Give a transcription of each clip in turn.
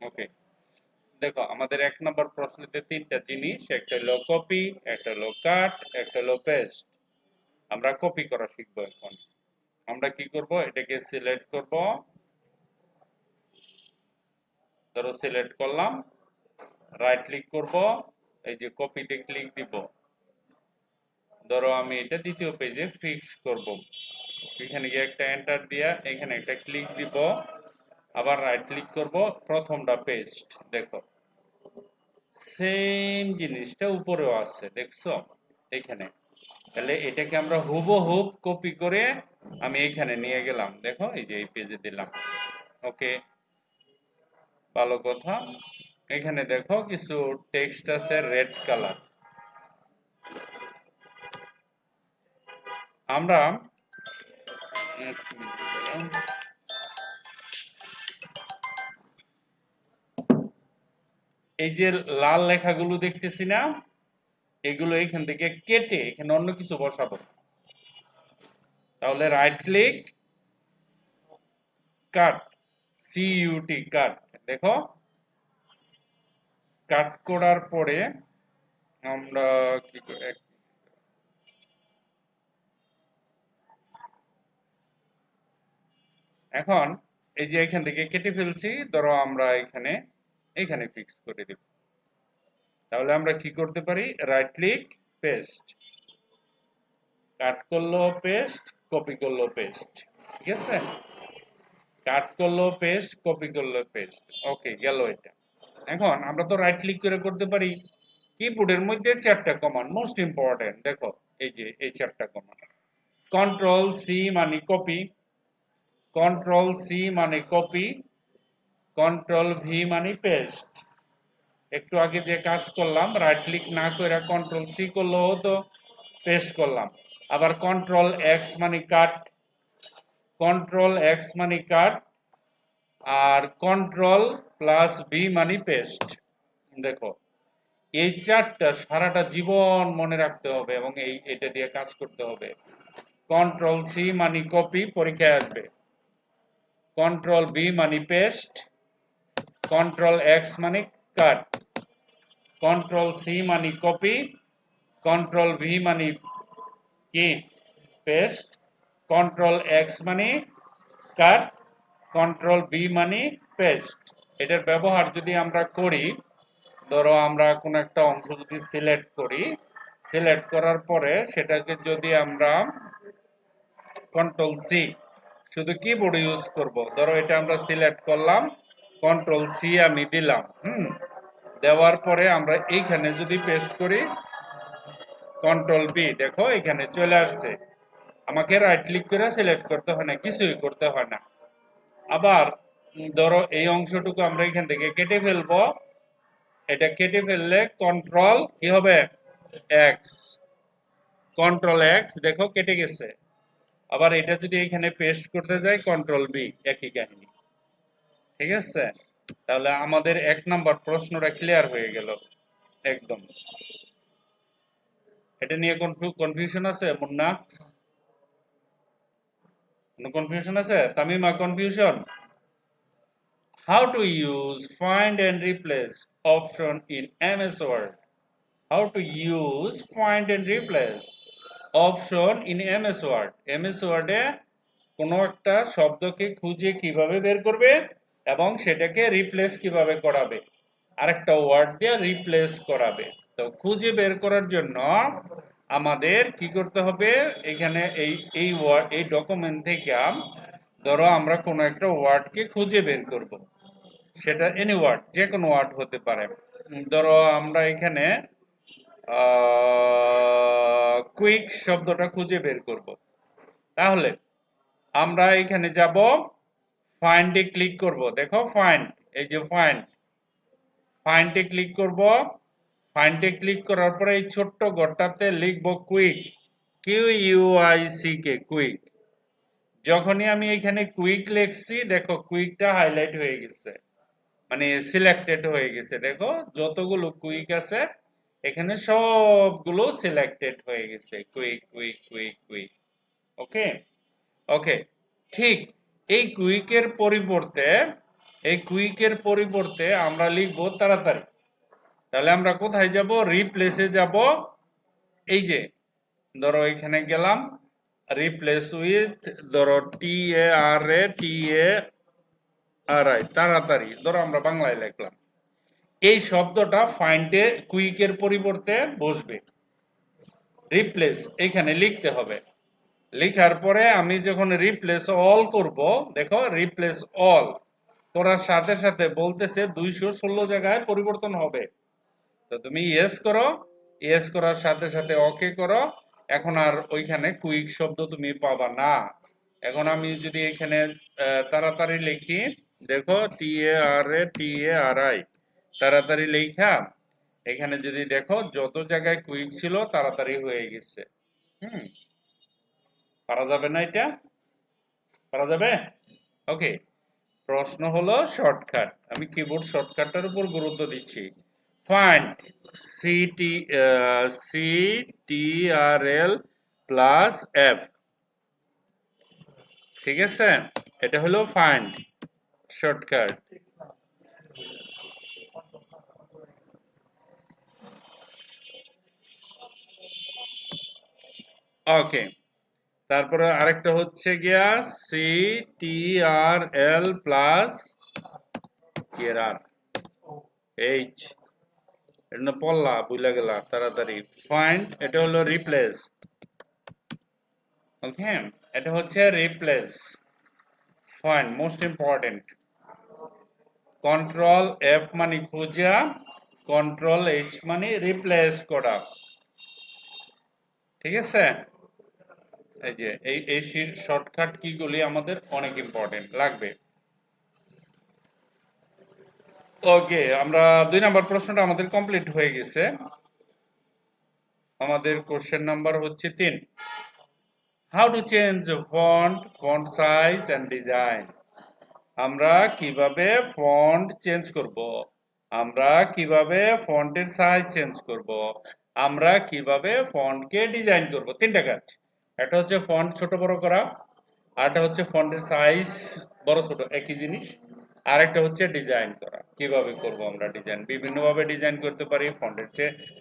ওকে, দেখো আমাদের 1 নম্বর প্রশ্নতে 3টা জিনিস, একটা হলো কপি, একটা হলো কাট, একটা হলো পেস্ট। আমরা কপি করা শিখবো এখন। আমরা কি করব, এটাকে সিলেক্ট করব, ধরো সিলেক্ট করলাম, রাইট ক্লিক করব, এই যে কপিতে ক্লিক দিব। ধরো আমি এটা দ্বিতীয় পেজে ফিক্স করব, এখানে গিয়ে একটা এন্টার দিয়া এখানে একটা ক্লিক দিব, আবার রাইট ক্লিক করব, প্রথমটা পেস্ট। দেখো সেম জিনিসটা উপরেও আছে, দেখছো এখানে। তাহলে এটাকে আমরা হুবহুব কপি করে আমি এখানে নিয়ে গেলাম, দেখো এই যে এই পেজে দিলাম। ওকে, ভালো কথা। এখানে দেখো কিছু টেক্সট আছে রেড কালার। আমরা এই যে লাল লেখাগুলো দেখতেছি না, এগুলো এখান থেকে কেটে এখানে অন্য কিছু বসাবো। তাহলে রাইট ক্লিক, কাট, সিইউটি কাট। দেখো কাট করার পরে আমরা কি এখন এই যে এখান থেকে কেটে ফেলছি, ধরো আমরা এখানে এখানে ফিক্স করে দেব। তাহলে আমরা কি করতে পারি, রাইট ক্লিক, পেস্ট, কাট করলো পেস্ট, কপি করলো পেস্ট। ঠিক আছে, কাট করলো পেস্ট, কপি করলো পেস্ট। ওকে, গেল এটা। এখন আমরা তো রাইট ক্লিক করে করতে পারি। কিবোর্ডের মধ্যে 4টা কমান্ড মোস্ট ইম্পর্টেন্ট, দেখো এই যে এই 4টা কমান্ড। কন্ট্রোল সি মানে কপি, কন্ট্রোল সি মানে কপি, কন্ট্রোল ভি মানে পেস্ট। একটু আগে যে কাজ করলাম, রাইট ক্লিক না করে কন্ট্রোল সি করলো হতো, পেস্ট করলাম। আবার কন্ট্রোল এক্স মানে কাট, কন্ট্রোল এক্স মানে কাট, আর কন্ট্রোল প্লাস ভি মানে পেস্ট। দেখো এই 4টা সারাটা জীবন মনে রাখতে হবে এবং এটা দিয়ে কাজ করতে হবে। কন্ট্রোল সি মানে কপি, পরীক্ষায় আসবে। কন্ট্রোল ভি মানে পেস্ট, কন্ট্রোল এক্স মানে কাট, কন্ট্রোল সি মানে কপি, কন্ট্রোল ভি মানে কি পেস্ট, কন্ট্রোল এক্স মানে কাট, কন্ট্রোল ভি মানে পেস্ট। এটার ব্যবহার যদি আমরা করি, ধরো আমরা কোনো একটা অংশ যদি সিলেক্ট করি, সিলেক্ট করার পরে সেটাকে যদি আমরা কন্ট্রোল সি, শুধু কিবোর্ড ইউজ করব। ধরো এটা আমরা সিলেক্ট করলাম, কন্ট্রোল সি আমি দিলাম, দেওয়ার পরে আমরা এইখানে যদি পেস্ট করি, কন্ট্রোল বি, দেখো এখানে চলে আসছে। আমাকে রাইট ক্লিক করে সিলেক্ট করতে হয় না, কিছুই করতে হয় না। আবার ধরো এই অংশটুকু আমরা এখান থেকে কেটে ফেলবো, এটা কেটে ফেললে কন্ট্রোল কি হবে, এক্স, কন্ট্রোল এক্স, দেখো কেটে গেছে। আবার এটা যদি এখানে পেস্ট করতে যাই, কন্ট্রোল বি, একই কাহিনী। ঠিক আছে, তাহলে আমাদের 1 নম্বর প্রশ্নটা ক্লিয়ার হয়ে গেল একদম। এটা নিয়ে কনফিউশন আছে মুন্না? কোনো কনফিউশন আছে Tamima? Confusion? How to use find and replace option in MS Word? How to use find and replace option in MS Word? MS Word এ কোনো একটা শব্দকে খুঁজে কিভাবে বের করবে এবং সেটাকে রিপ্লেস কিভাবে করাবে, আরেকটা ওয়ার্ড দিয়ে রিপ্লেস করাবে। তো খুঁজে বের করার জন্য আমাদের কি করতে হবে, এখানে এই ওয়ার্ড, এই ডকুমেন্ট থেকে ধরো আমরা কোনো একটা ওয়ার্ডকে খুঁজে বের করব, সেটা এনি ওয়ার্ড, যে কোনো ওয়ার্ড হতে পারে। ধরো আমরা এখানে কুইক শব্দটা খুঁজে বের করব। তাহলে আমরা এখানে যাব, ফাইন্ডে ক্লিক করব। দেখো ফাইন্ড, এই যে ফাইন্ড, ফাইন্ডে ক্লিক করব। ফাইন্ডে ক্লিক করার পরে এই ছোট্ট ঘরটাতে লিখব quick, Q U I C K, quick. যখনই আমি এখানে কুইক লিখছি, দেখো কুইকটা হাইলাইট হয়ে গেছে, মানে সিলেক্টেড হয়ে গেছে। দেখো যতগুলো কুইক আছে এখানে সবগুলো সিলেক্টেড হয়ে গেছে, কুইক কুইক কুইক কুইক। ওকে, ওকে, ঠিক এই কুইকের পরিবর্তে এই কুইকের পরিবর্তে আমরা লিখবো তাড়াতাড়ি। তাহলে আমরা কোথায় যাব? রিপ্লেসে যাব। এই যে ধরো এখানে গেলাম, রিপ্লেস উইথ, ধরো TARATARI, তাড়াতাড়ি, ধরো আমরা বাংলায় লিখলাম। এই শব্দটা ফাইন্ডে কুইকের পরিবর্তে বসবে। রিপ্লেস এখানে লিখতে হবে। লেখার পরে আমি যখন রিপ্লেস অল করব, দেখো রিপ্লেস অল করার সাথে সাথে বলতেছে 216 জায়গায় পরিবর্তন হবে। তো তুমি ইয়েস করো, ইয়েস করার সাথে সাথে ওকে করো। এখন আর ওইখানে কুইক শব্দ তুমি পাবা না। এখন আমি যদি এখানে তাড়াতাড়ি লিখি, দেখো TARATARI, তাড়াতাড়ি লেখা এখানে যদি দেখো যত জায়গায় কুইক ছিল তাড়াতাড়ি হয়ে গেছে। পারা যাবে না? এটা পারা যাবে? ওকে। প্রশ্ন হলো শর্টকাট। আমি কিবোর্ড শর্টকাটটার উপর গুরুত্ব দিচ্ছি। ফাইন্ড CTRL প্লাস F, ঠিক আছে? এটা হলো ফাইন্ড শর্টকাট। ওকে, তারপরে আরেকটা হচ্ছে গিয়া CTRL প্লাস H, এটা পড়লা বুঝলা গেলা তাড়াতাড়ি। ফাইন্ড এটা হলো রিপ্লেস। ওকে, এটা হচ্ছে replace. Find most important. Control F মানে খোঁজা, কন্ট্রোল H মানে রিপ্লেস করা, ঠিক আছে? এই যে এই শর্টকাট কিগুলি আমাদের অনেক ইম্পর্টেন্ট লাগবে। ওকে, আমরা 2 নম্বর প্রশ্নটা আমাদের কমপ্লিট হয়ে গেছে। আমাদের কোশ্চেন নাম্বার হচ্ছে 3। How to change font size and design. আমরা কিভাবে ফন্ট চেঞ্জ করব, আমরা কিভাবে ফন্টের সাইজ চেঞ্জ করব, আমরা কিভাবে ফন্টকে ডিজাইন করব। 3টা কাজ। একটা হচ্ছে ফন্ট ছোট বড় করা, আরেকটা হচ্ছে ফন্টের সাইজ বড় ছোট একই জিনিস, আর একটা হচ্ছে ডিজাইন করা। কিভাবে করব আমরা ডিজাইন? বিভিন্নভাবে ডিজাইন করতে পারি,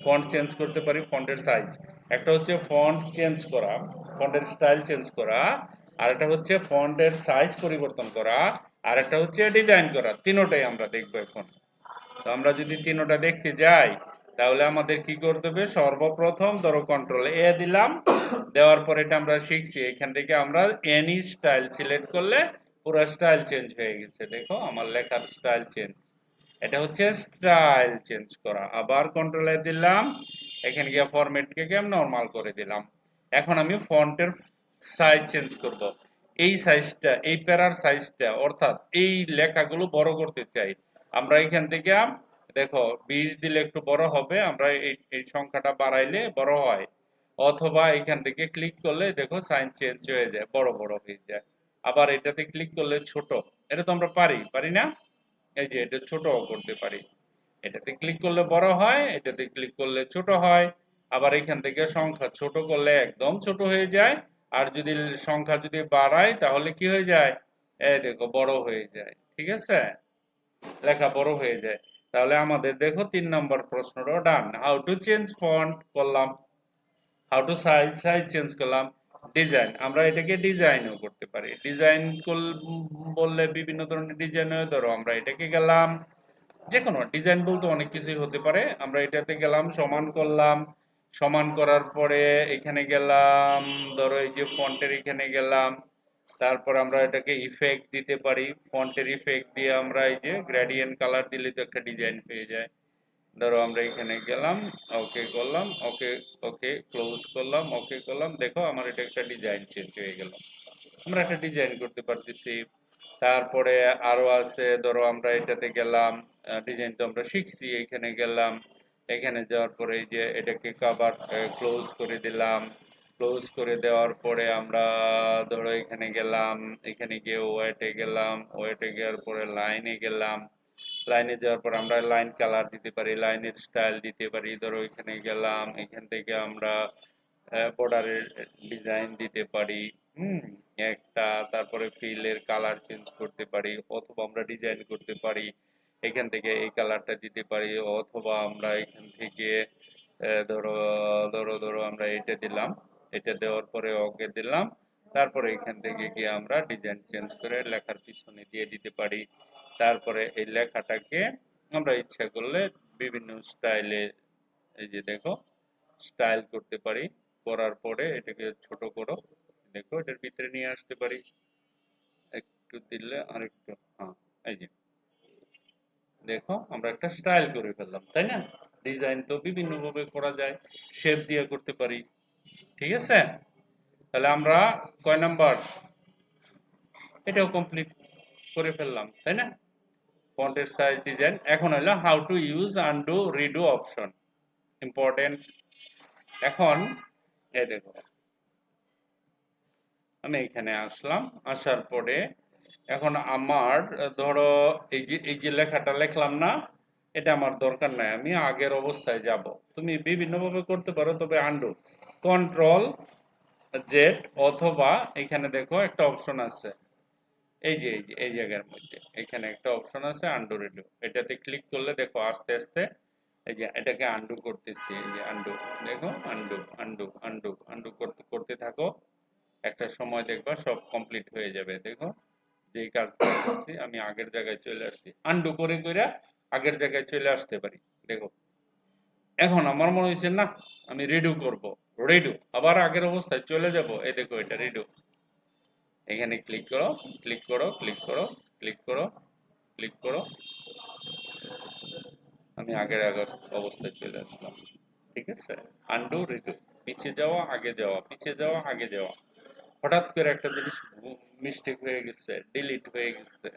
ফন্ট চেঞ্জ করতে পারি, ফন্টের সাইজ। একটা হচ্ছে ফন্ট চেঞ্জ করা, ফন্টের স্টাইল চেঞ্জ করা, আর একটা হচ্ছে ফন্টের সাইজ পরিবর্তন করা, আর একটা হচ্ছে ডিজাইন করা। তিনোটাই আমরা দেখবো এখন। তো আমরা যদি তিনোটা দেখতে যাই তাহলে আমাদের কি করতে হবে? সর্বপ্রথম ধরো কন্ট্রোল A দিলাম, দেওয়ার পর এটা আমরা শিখছি এখান থেকে আমরা এনি স্টাইল সিলেক্ট করলে পুরো স্টাইল চেঞ্জ হয়ে গেছে। দেখো আমার লেখার স্টাইল চেঞ্জ, এটা হচ্ছে স্টাইল চেঞ্জ করা। আবার কন্ট্রোল A দিলাম, এখানে গিয়ে ফরম্যাটকে নরমাল করে দিলাম। এখন আমি ফন্টের সাইজ চেঞ্জ করব। এই সাইজটা, এই প্যারার সাইজটা, অর্থাৎ এই লেখাগুলো বড় করতে চাই। আমরা এখান থেকে দেখো 20 দিলে একটু বড় হবে, আমরা এই সংখ্যাটা বাড়াইলে বড় হয়, অথবা এখান থেকে ক্লিক করলে দেখো সাইন চেঞ্জ হয়ে যায়, বড় বড় হয়ে যায়। আবার এটাতে ক্লিক করলে ছোট, এটা তো আমরা পারি না? এই যে এটা ছোট করতে পারি, এটাতে ক্লিক করলে বড় হয়, এটাতে ক্লিক করলে ছোট হয়। আবার এখান থেকে সংখ্যা ছোট করলে একদম ছোট হয়ে যায়, আর যদি সংখ্যা যদি বাড়ায় তাহলে কি হয়ে যায়? এই দেখো বড় হয়ে যায়, ঠিক আছে? লেখা বড় হয়ে যায়। তাহলে আমাদের দেখো 3 নম্বর প্রশ্নটাও ডান। হাউ টু চেঞ্জ ফন্ট করলাম, হাউ টু সাইজ চেঞ্জ করলাম, ডিজাইন আমরা এটাকে ডিজাইনও করতে পারি। ডিজাইন বললে বিভিন্ন ধরনের ডিজাইন হয়। ধরো আমরা এটাকে গেলাম, যে কোনো ডিজাইন বলতে অনেক কিছুই হতে পারে। আমরা এটাতে গেলাম, সমান করলাম, সমান করার পরে এখানে গেলাম, ধরো এই যে ফন্টের এখানে গেলাম, তারপর আমরা এটাকে ইফেক্ট দিতে পারি। ফন্টের ইফেক্ট দিয়ে আমরা এই যে গ্রেডিয়েন্ট কালার দিলে তো একটা ডিজাইন হয়ে যায়। ধরো আমরা এখানে গেলাম, ওকে করলাম, ওকে ওকে ক্লোজ করলাম, ওকে করলাম, দেখো আমার এটা একটা ডিজাইন চেঞ্জ হয়ে গেল। আমরা একটা ডিজাইন করতে পারতেছি। তারপরে আরো আছে, ধরো আমরা এটাতে গেলাম, ডিজাইন তো আমরা শিখছি, এখানে গেলাম, এখানে যাওয়ার পরে এই যে এটাকে কভার ক্লোজ করে দিলাম। ক্লোজ করে দেওয়ার পরে আমরা ধরো এখানে গেলাম, এখানে গিয়ে ওয়েটে গেলাম, ওয়েটে যাওয়ার পরে লাইনে গেলাম, লাইনে যাওয়ার পর আমরা লাইন কালার দিতে পারি, লাইনের স্টাইল দিতে পারি। ধরো এখানে গেলাম, এখান থেকে আমরা বর্ডারের ডিজাইন দিতে পারি। একটা, তারপরে ফিলের কালার চেঞ্জ করতে পারি, অথবা আমরা ডিজাইন করতে পারি, এখান থেকে এই কালারটা দিতে পারি, অথবা আমরা এখান থেকে ধরো ধরো ধরো আমরা এটা দিলাম, এটা দেওয়ার পরে ওকে দিলাম, তারপরে এখান থেকে গিয়ে আমরা ডিজাইন চেঞ্জ করে লেখার পিছনে দিয়ে দিতে পারি। তারপরে এই লেখাটাকে আমরা ইচ্ছা করলে বিভিন্ন স্টাইলে, এই যে দেখো, স্টাইল করতে পারি। করার পরে এটাকে ছোট করো, দেখো এটার ভিতরে নিয়ে আসতে পারি, একটু দিলে আরেকটু, হ্যাঁ, এই যে দেখো আমরা একটা স্টাইল করে ফেললাম, তাই না? ডিজাইন তো বিভিন্ন ভাবে করা যায়, শেপ দিয়ে করতে পারি, ঠিক আছে? তাহলে আমরা কয় নাম্বার, এটাও কমপ্লিট করে ফেললাম, তাই না? ফন্টের সাইজ, ডিজাইন। এখন হলো how to use undo redo option, important. এখন এই দেখো আমি এখানে আসলাম, আসার পরে এখন আমার ধরো এই যে লেখাটা লিখলাম না, এটা আমার দরকার নাই, আমি আগের অবস্থায় যাব। তুমি বিভিন্নভাবে করতে পারো, তবে আন্ডু কন্ট্রোল জেড, অথবা এখানে দেখো একটা অপশন আছে, এই জায়গার মধ্যে এখানে একটা অপশন আছে আন্ডু রিডু, এটাতে ক্লিক করলে দেখো আস্তে আস্তে এই যে এটাকে আন্ডু করতেছি, এই যে আন্ডু, দেখো আন্ডু আন্ডু আন্ডু আন্ডু করতে করতে থাকো, একটা সময় দেখবা সব কমপ্লিট হয়ে যাবে। দেখো যেই কাজটা করছি আমি আগের জায়গায় চলে আসছি, আন্ডু করে করে আগের জায়গায় চলে আসতে পারি। দেখো এখন আমার মনে হয়েছে না আমি রিডু করব, রিডু আবার আগের অবস্থায় চলে যাব, এই দেখো এটা রিডু, এখানে ক্লিক করো, ক্লিক করো, ক্লিক করো, ক্লিক করো, ক্লিক করো, আমি আগের অবস্থায় চলে আসলাম, ঠিক আছে? আন্ডু রিডু, পিছিয়ে যাওয়া আগে যাওয়া, পিছিয়ে যাওয়া আগে যাওয়া। হঠাৎ করে একটা জিনিস মিস্টেক হয়ে গেছে, ডিলিট হয়ে গেছে,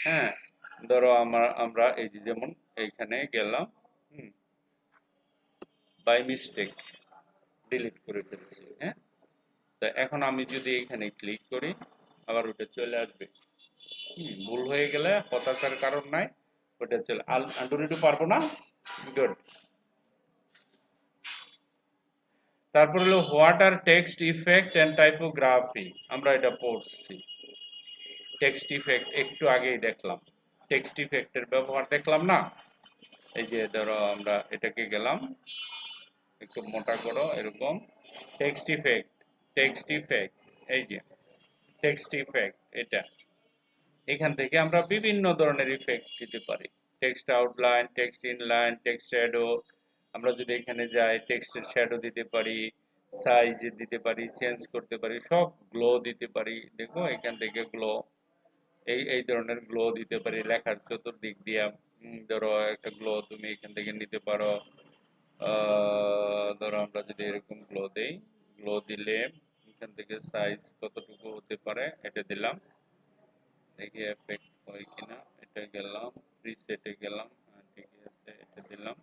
হ্যাঁ, ধরো আমরা এই যে যেমন এইখানে গেলাম, বাই মিস্টেক ডিলিট করে ফেলছি, হ্যাঁ। তো এখন আমি যদি এখানে ক্লিক করি আবার ওটা চলে আসবে, ভুল হয়ে গেলে হতাশার কারণ নাই, ওটা চলে আন্ডু রিডু পারবো না, গুড। তারপর হলো what are text effect and typography, আমরা এটা পড়ছি। টেক্সট ইফেক্ট একটু আগেই দেখলাম, টেক্সট ইফেক্টের ব্যবহার দেখলাম না, এই যে ধরো আমরা এটাকে গেলাম, একটু মোটা করো এরকম, টেক্সট ইফেক্ট, টেক্সট ইফেক্ট, এই যে টেক্সট ইফেক্ট, এটা এখান থেকে আমরা বিভিন্ন ধরনের ইফেক্ট দিতে পারি, text outline, text inline, text shadow, আমরা যদি এখানে যাই টেক্সটের শ্যাডো দিতে পারি, সাইজ দিতে পারি, চেঞ্জ করতে পারি, সব গ্লো দিতে পারি। দেখো এখান থেকে গ্লো, এই ধরনের গ্লো দিতে পারি লেখার চতুর্দিক দিয়ে, ধরো একটা গ্লো তুমি এখান থেকে নিতে পারো, ধরো আমরা যদি এরকম গ্লো দেই, গ্লো দিলে এখান থেকে সাইজ কতটুকু হতে পারে এটা দিলাম, দেখি এফেক্ট হয় কিনা, এটা গেলাম প্রিসেটে গেলাম, হ্যাঁ ঠিক আছে, এটা দিলাম,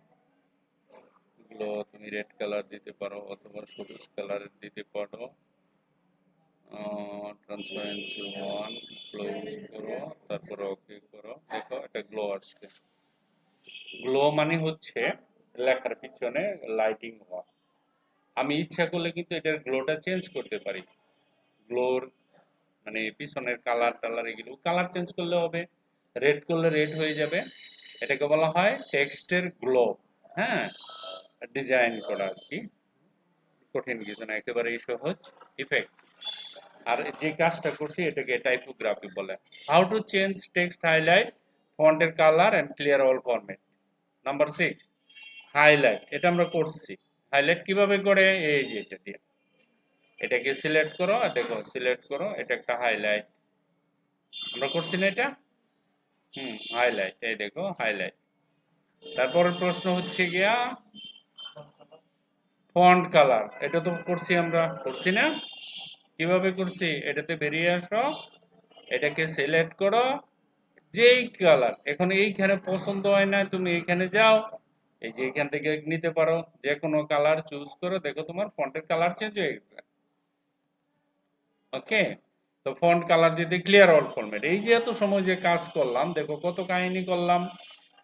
গ্লো তুমি রেড কালার দিতে পারো অথবা সবুজ কালার দিতে পারো, ট্রান্সপারেন্সি 1 ক্লোজ করো, তারপর ওকে করো, দেখো এটা গ্লো আসছে। গ্লো মানে হচ্ছে লেখার পিছনে লাইটিং হওয়া। আমি ইচ্ছা করলে কিন্তু এটার গ্লোটা চেঞ্জ করতে পারি, গ্লোর মানে পিছনের কালার টালার এগুলো কালার চেঞ্জ করলে হবে, রেড করলে রেড হয়ে যাবে, এটাকে বলা হয় টেক্সটের গ্লো। হ্যাঁ, ডিজাইন করা আর কি, কঠিন কিছু না, একেবারেই সহজ ইফেক্ট। আর যে কাজটা করছি এটাকে টাইপোগ্রাফি বলে। How to change text highlight, ফন্টের colour and clear all format. Number 6 highlight, এটা আমরা করছি। হাইলাইট কিভাবে করে, এই যে এটা দিয়ে এটাকে সিলেক্ট করো, দেখো সিলেক্ট করো, এটা একটা হাইলাইট, আমরা করছি না এটা, হাইলাইট, এই দেখো হাইলাইট। তারপরের প্রশ্ন হচ্ছে গিয়া ফন্ট কালার, এটা তো করছি, আমরা করছি না, কিভাবে করছি, এটাতে বেরিয়ে আসো, এটাকে সিলেক্ট করো, যেই কালার এখন এইখানে পছন্দ হয় না তুমি এইখানে যাও, এই যে এখান থেকে নিতে পারো, যে কোনো কালার চুজ করো, দেখো তোমার ফন্টের কালার চেঞ্জ হয়ে গেছে। ওকে, তো ফন্ট কালার দিতে ক্লিয়ার অল ফরম্যাট, এই যে এত সময় যে কাজ করলাম, দেখো কত কাহিনী করলাম,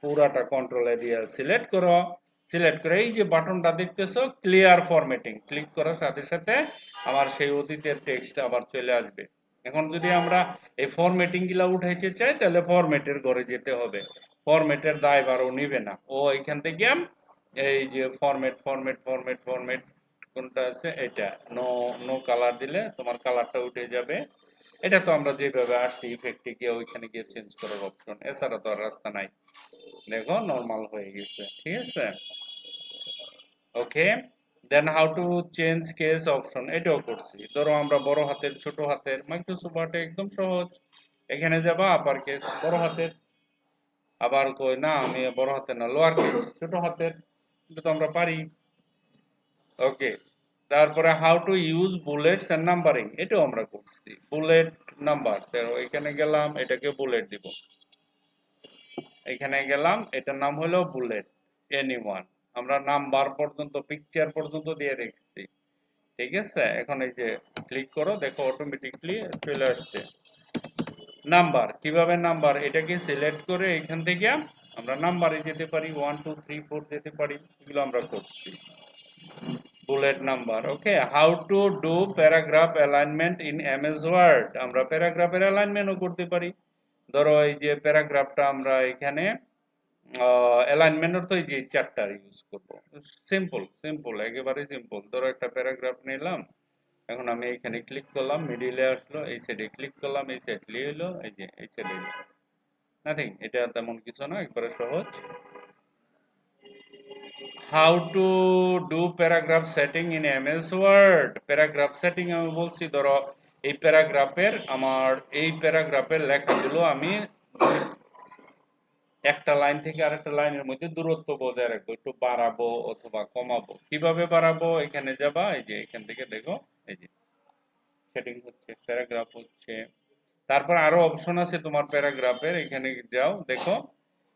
পুরাটা কন্ট্রোলে দিয়ে সিলেক্ট করো, সিলেক্ট করে এই যে বাটনটা দেখতেছো ক্লিয়ার ফরম্যাটিং, ক্লিক করার সাথে সাথে আমার সেই অতীতের টেক্সট আবার চলে আসবে। এখন যদি আমরা এই ফরম্যাটিং গুলা উঠাইতে চাই তাহলে ফরম্যাটের ঘরে যেতে হবে, ফরম্যাটের দায়ভার ও নিবে না, ও এখান থেকে এই যে ফরম্যাট ফরম্যাট ফরম্যাট ফরম্যাট কোনটা আছে এটা নো নো কালার দিলে তোমার কালারটা উঠে যাবে। এটা তো আমরা যেভাবে আসছি ইফেক্টে গিয়ে ওইখানে গিয়ে চেঞ্জ করার অপশন, এছাড়া তো আর রাস্তা নাই। দেখো নরমাল হয়ে গেছে, ঠিক আছে। Okay, then how to change case option, এটাও করছি। ধরো আমরা বড় হাতের ছোট হাতের, মাইক্রোসফট ওয়ার্ডে একদম সহজ। এখানে যাবা আপার কেস বড় হাতের, আবার কই না আমি বড় হাতের না লোয়ার কেস ছোট হাতের, এটা তো আমরা পারি। ওকে, তারপরে how to use bullets and numbering, এটাও আমরা করছি। বুলেট নাম্বার, এখানে গেলাম এটাকে বুলেট দিব, এখানে গেলাম এটার নাম হলো বুলেট এনিওয়ান, আমরা নাম্বার পর্যন্ত পিকচার পর্যন্ত দিয়ে রেখেছি, ঠিক আছে। এখন এই যে ক্লিক করো, দেখো অটোমেটিকলি চলে আসছে নাম্বার। কিভাবে নাম্বার, এটাকে সিলেক্ট করে এখান থেকে আমরা নাম্বারে যেতে পারি, 1 2 3 4 যেতে পারি, এগুলো আমরা করছি bullet number. Okay, how to do paragraph alignment in MS Word, আমরা প্যারাগ্রাফের অ্যালাইনমেন্টও করতে পারি। ধরো এই যে প্যারাগ্রাফটা আমরা এখানে অ্যালাইনমেন্টও তো এই যে চারটা ইউজ করব, সিম্পল সিম্পল একেবারে সিম্পল। ধরো একটা প্যারাগ্রাফ নিলাম, এখন আমি এখানে ক্লিক করলাম, মিডিলে আসলো, এই সাইডে ক্লিক করলাম, এই সাইড নিয়ে এলো, এই যে এই সাইডে এলো, নাথিং, এটা তেমন কিছু না, একবারে সহজ। How to do paragraph setting in MS Word, paragraph setting আমি বলছি, ধরো এই প্যারাগ্রাফের আমার এই প্যারাগ্রাফের লেখাগুলো আমি একটা লাইন থেকে আরেকটা লাইনের মধ্যে দূরত্ব বজায় রাখবো, একটু বাড়াবো অথবা কমাবো। কিভাবে বাড়াবো, এখানে যাবা, এই যে এখান থেকে দেখো এই যে সেটিং হচ্ছে, প্যারাগ্রাফ হচ্ছে, তারপর আরো অপশন আছে তোমার প্যারাগ্রাফের, এখানে যাও দেখো।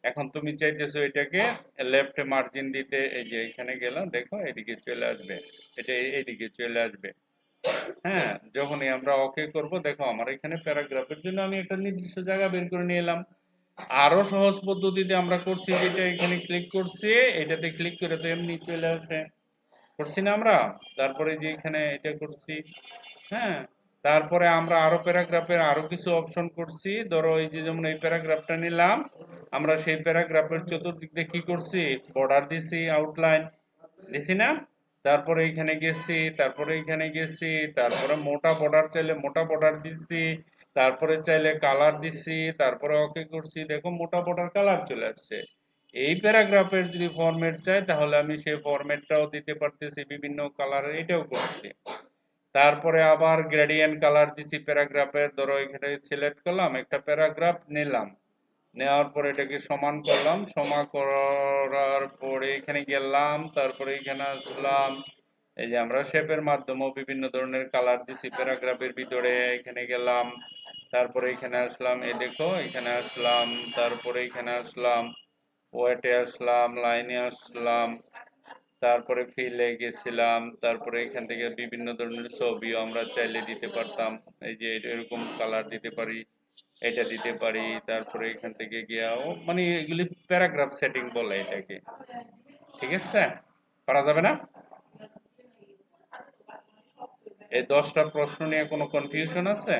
এখন তুমি চাইতেছো এটাকে লেফট মার্জিন দিতে, এই যে এখানে গেলাম, দেখো এদিকে চলে আসবে, এটা এইদিকে চলে আসবে। হ্যাঁ, যখনই আমরা ওকে করব, দেখো আমার এখানে প্যারাগ্রাফের জন্য আমি একটা নির্দিষ্ট জায়গা বের করে নিয়ে এলাম। আরো সহজ পদ্ধতিতে আমরা করছি, যেটা এখানে ক্লিক করছি, এটাতে ক্লিক করে তো এমনি চলে আসে, করছি না আমরা। তারপরে যে এখানে এটা করছি, হ্যাঁ, তারপরে আমরা আরো প্যারাগ্রাফের আরো কিছু অপশন করছি। ধরো এই যে যেমন এই প্যারাগ্রাফটা নিলাম, আমরা সেই প্যারাগ্রাফের চতুর্দিক দিয়ে কি করছি, বর্ডার দিছি, আউটলাইন দিছি না। তারপরে এখানে গেছি, তারপরে এখানে গেছি, তারপরে মোটা বর্ডার চাইলে মোটা বর্ডার দিছি, তারপরে চাইলে কালার দিছি, তারপরে ওকে করছি, দেখো মোটা বর্ডার কালার চলে আসছে। এই প্যারাগ্রাফের যদি ফরম্যাট চাই তাহলে আমি সেই ফরম্যাটটাও দিতে পারতেছি বিভিন্ন কালারের, এটাও করছি। তারপরে আবার গ্রেডিয়েন্ট কালার দিছি প্যারাগ্রাফের, ধরো এখানে সিলেক্ট করলাম, একটা প্যারাগ্রাফ নিলাম, নেওয়ার পরে এটাকে সমান করলাম, সমান করার পরে এখানে গেলাম, তারপরে এখানে আসলাম, এই যে আমরা শেপের মাধ্যমেও বিভিন্ন ধরনের কালার দিছি প্যারাগ্রাফের ভিতরে, এখানে গেলাম, তারপরে এখানে আসলাম, এই দেখো এখানে আসলাম, তারপরে এখানে আসলাম, ওয়েটে আসলাম, লাইনে আসলাম, তারপরে ফিলে গেছিলাম, তারপরে এখান থেকে বিভিন্ন ধরনের ছবিও আমরা চাইলে দিতে পারতাম, এই যে এরকম কালার দিতে পারি, এটা দিতে পারি। তারপরে এখান থেকে গিয়াও মানে এগুলি প্যারাগ্রাফ সেটিং বলে এটাকে, ঠিক আছে, পারা যাবে না। এই 10টা প্রশ্ন নিয়ে কোনো কনফিউশন আছে?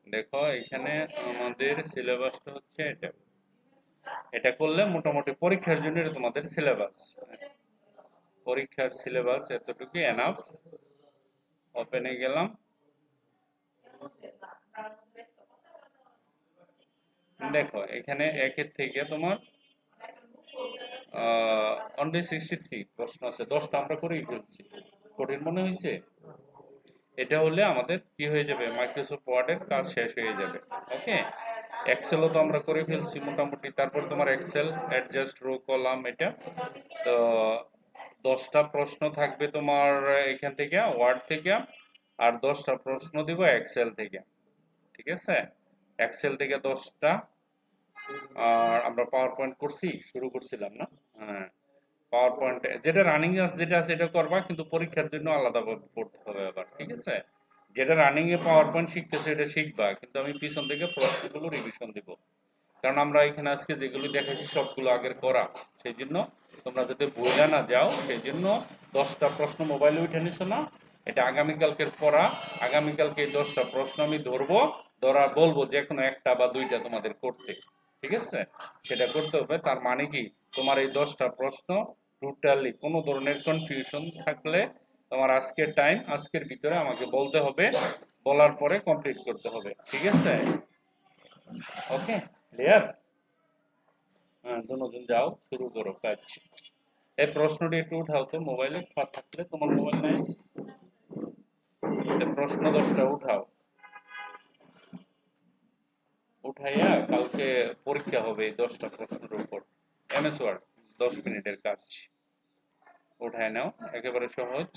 দেখো এখানে আমাদের সিলেবাসটা হচ্ছে এটা, এটা করলে মোটামুটি পরীক্ষার জন্য এটা তোমাদের সিলেবাস, পরীক্ষার সিলেবাস এতটুকু এনাফ। ওপেনে গেলাম, দেখো এখানে একের থেকে তোমার অনলি 63 প্রশ্ন আছে, 10টা আমরা করেই ফেলছি, কঠিন মনে হয়েছে? এটা হলে আমাদের কি হয়ে যাবে, মাইক্রোসফট ওয়ার্ডের কাজ শেষ হয়ে যাবে। ওকে, এক্সেলও তো আমরা করে ফেলছি মোটামুটি। তারপর তোমার এক্সেল অ্যাডজাস্ট রো কলাম, এটা তো 10টা প্রশ্ন থাকবে তোমার এখান থেকে ওয়ার্ড থেকে, আর 10টা প্রশ্ন দিব এক্সেল থেকে, ঠিক আছে। এক্সেল থেকে 10টা, আর আমরা পাওয়ার পয়েন্ট করছি, শুরু করছিলাম না, হ্যাঁ, পাওয়ার পয়েন্টে যেটা রানিং আছে যেটা আছে এটা করবা, কিন্তু পরীক্ষার জন্য আলাদাভাবে পড়তে হবে আবার, ঠিক আছে। যেটা রানিং এ পাওয়ার পয়েন্ট শিখতেছে এটা শিখবা, কিন্তু আমি পিছন থেকে প্রশ্নগুলো রিভিশন দিব। কারণ আমরা এখানে আজকে যেগুলো দেখাচ্ছি সবগুলো আগের করা, সেই জন্য তোমরা যাতে ভুলে না যাও সেই জন্য 10টা প্রশ্ন মোবাইলে উঠে নিছো না, এটা আগামীকালকের পড়া। আগামীকালকে এই 10টা প্রশ্ন আমি ধরবো, বলবো যে কোনো একটা বা দুইটা তোমাদের করতে, ঠিক আছে? সেটা করতে হবে। তার মানে কি, তোমার এই 10টা প্রশ্ন টোটালি কোনো ধরনের কনফিউশন থাকলে তোমার আজকের টাইম, আজকের ভিতরে আমাকে বলতে হবে, বলার পরে কমপ্লিট করতে হবে, ঠিক আছে? ওকে, ক্লিয়ার? হ্যাঁ, দুজন যাও, শুরু করো কাজ। এই প্রশ্নটি একটু উঠাও তো মোবাইলে থাকলে, তোমার মোবাইল নাই? এই প্রশ্ন 10টা উঠাও, উঠাইয়া কালকে পরীক্ষা হবে এই 10টা প্রশ্নের উপর। এমএস ওয়ার্ড 10 মিনিটের কাজ, উঠায় নাও, একেবারে সহজ।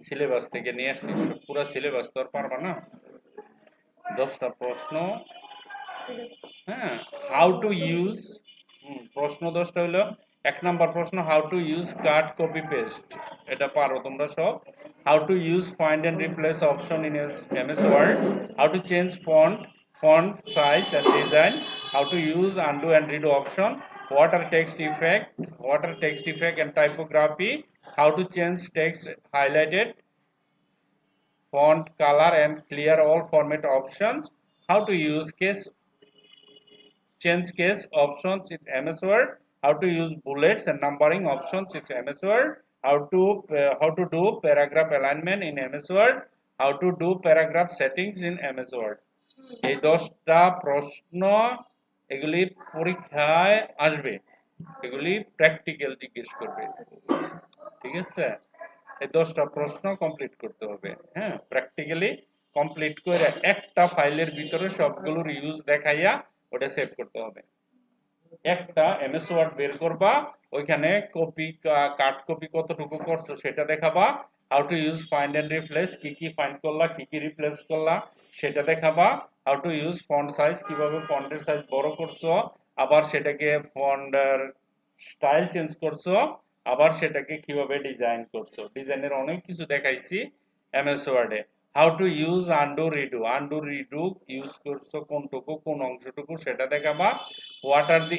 সিলেবাস থেকে নিয়ে আসছি, পুরো সিলেবাস তো আর পারবা না। 10টা প্রশ্ন, হ্যাঁ। হাউ টু ইউজ, প্রশ্ন 10টা হলো, 1 নম্বর প্রশ্ন, how to use cut copy paste, এটা পারো তোমরা সব। How to use find and replace option in MS Word, how to change font size and design, how to use undo and redo option, what are text effect and typography, how to change text highlighted, font color and clear all format options, how to use change case options in MS Word, how to use bullets and numbering options in MS Word, how to do paragraph alignment in MS Word, how to do paragraph settings in MS Word. এই 10টা প্রশ্ন এগুলি পরীক্ষায় আসবে, এগুলি practical জিজ্ঞেস করবে, ঠিক আছে? এই 10টা প্রশ্ন কমপ্লিট করতে হবে, হ্যাঁ, প্র্যাকটিক্যালি কমপ্লিট করে একটা ফাইলের ভিতরে সবগুলোর ইউজ দেখাইয়া ওটা সেভ করতে হবে। একটা এমএস ওয়ার্ড বের করবা, ওইখানে কপি কাট কপি কতটুকু করছো সেটা দেখাবা, how to use find and replace, কি কি ফাইন্ড করলা, কি কি রিপ্লেস করলা সেটা দেখাবা, how to use font size, কিভাবে ফন্টের সাইজ বড় করছো, আবার সেটাকে ফন্টের স্টাইল চেঞ্জ করছো, আবার সেটাকে কিভাবে ডিজাইন করছো, ডিজাইনের অনেক কিছু দেখাইছি এমএস ওয়ার্ডে। How to use undo redo use করছো কোনটুকু, কোন অংশটুকু সেটা দেখাবা। হোয়াট আর দি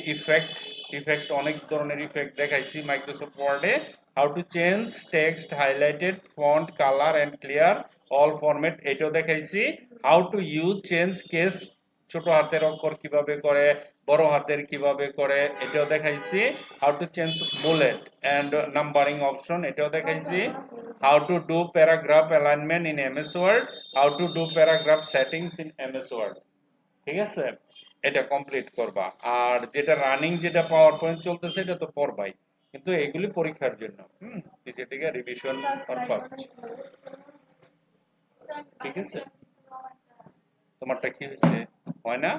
ইফেক্ট অনেক ধরনের ইফেক্ট দেখাইছি মাইক্রোসফট ওয়ার্ডে। How to change text highlighted font colour and clear all format, এটাও দেখাইছি। How to use change case, ছোট হাতের অক্ষর কিভাবে করে, বড় হাতের কিভাবে করে, এটাও দেখাইছি। How to change bullet and numbering option, এটাও দেখাইছি। How to do paragraph alignment in MS Word, how to do paragraph settings in MS Word, ঠিক আছে? এটা কমপ্লিট করবা। আর যেটা রানিং, যেটা পাওয়ার পয়েন্ট চলতেছে এটা তো পড়বাই, কিন্তু এগুলি পরীক্ষার জন্য পিছিয়ে থেকে রিভিশন পাচ্ছি, ঠিক আছে? তোমারটা কি হয়েছে, হয় না?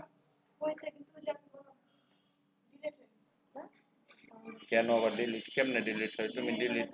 কেন আবার ডিলিট, কেমনে ডিলিট হয়? তুমি ডিলিট